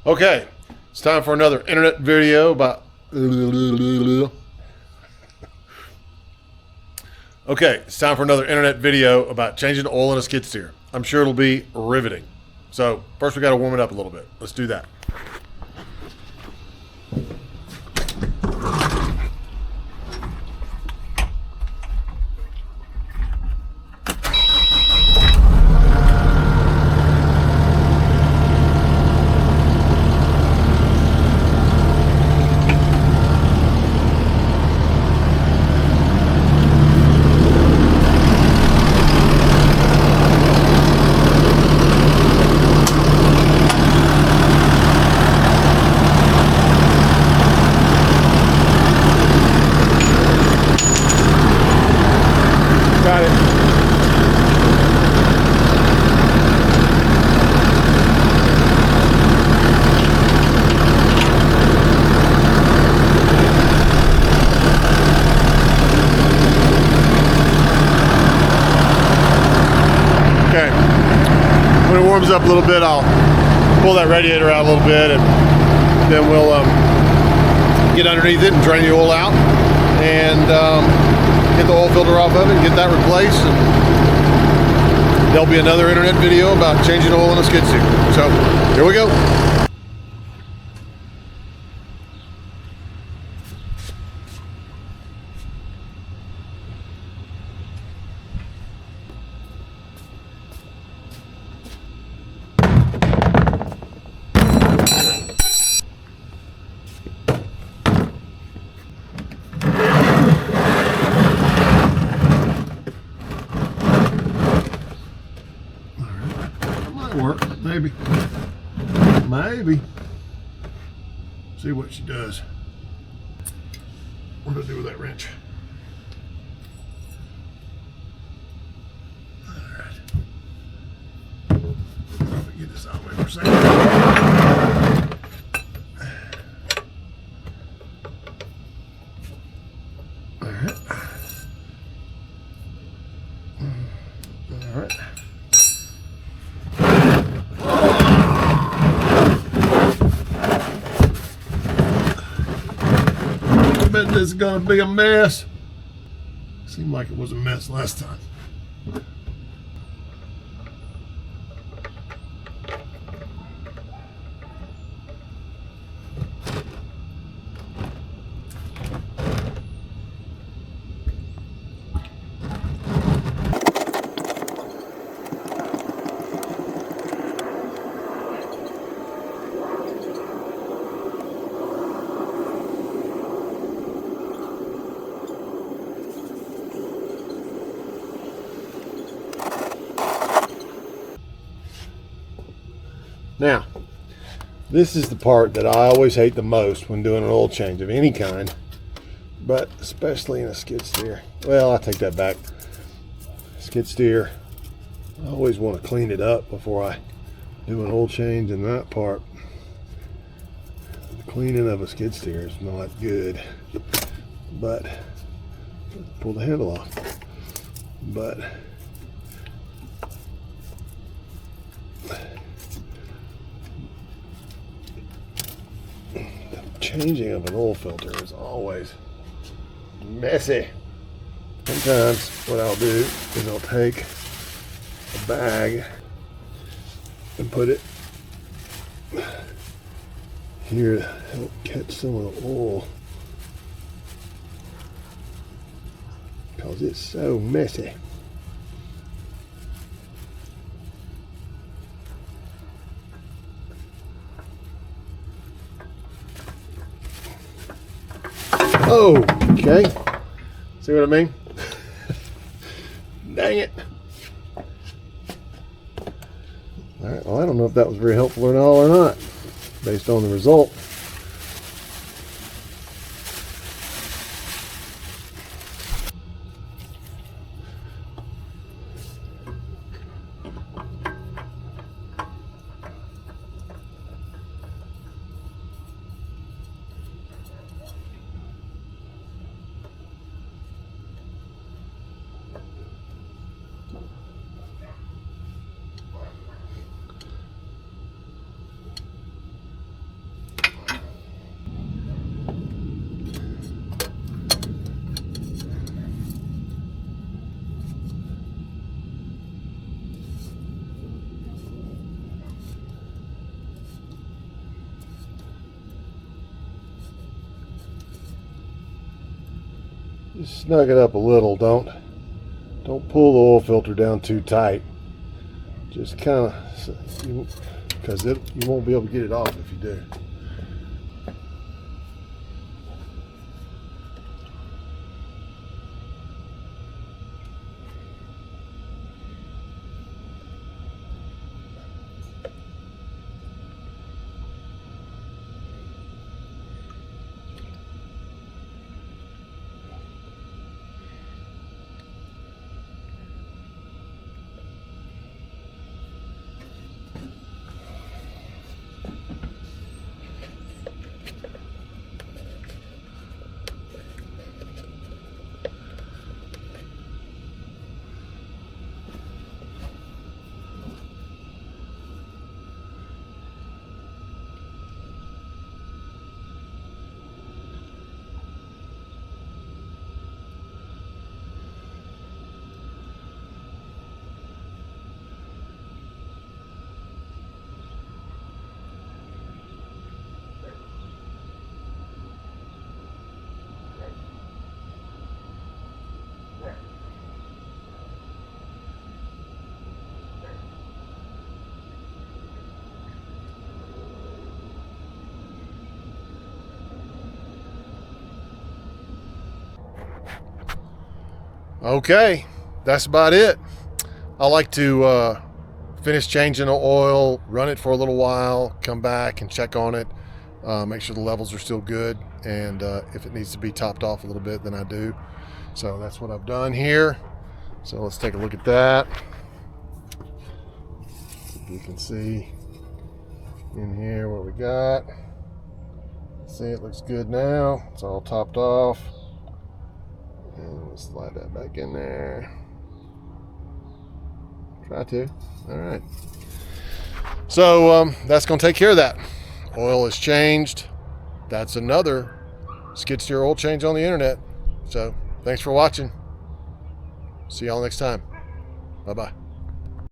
Okay, it's time for another internet video about. Okay, it's time for another internet video about changing oil in a skid steer. I'm sure it'll be riveting. So first we got to warm it up a little bit. Let's do that. Got it. Okay. When it warms up a little bit, I'll pull that radiator out a little bit, and then we'll get underneath it and drain the oil out, and get the oil filter off of it, get that replaced, and there'll be another internet video about changing oil in a skid steer. So here we go. Work, maybe. See what she does. What do I do with that wrench? All right. Probably get this out of the way for a second. All right. All right. This is gonna be a mess. Seemed like it was a mess last time. Now, this is the part that I always hate the most when doing an oil change of any kind, but especially in a skid steer. Well, I take that back. Skid steer, I always want to clean it up before I do an oil change, and that part, the cleaning of a skid steer is not good. But, pull the handle off. But, changing of an oil filter is always messy. Sometimes what I'll do is I'll take a bag and put it here to help catch some of the oil, because it's so messy. Oh, okay. See what I mean? Dang it. All right, well, I don't know if that was very helpful at all or not, based on the result. Just snug it up a little. Don't pull the oil filter down too tight. Just kind of, because you won't be able to get it off if you do. Okay, that's about it. I like to finish changing the oil, run it for a little while, come back and check on it, make sure the levels are still good, and if it needs to be topped off a little bit, then I do. So that's what I've done here. So let's take a look at that. You can see in here what we got. See, it looks good now. It's all topped off. And we'll slide that back in there. Try to. All right. So that's going to take care of that. Oil is changed. That's another skid steer oil change on the internet. So thanks for watching. See y'all next time. Bye-bye.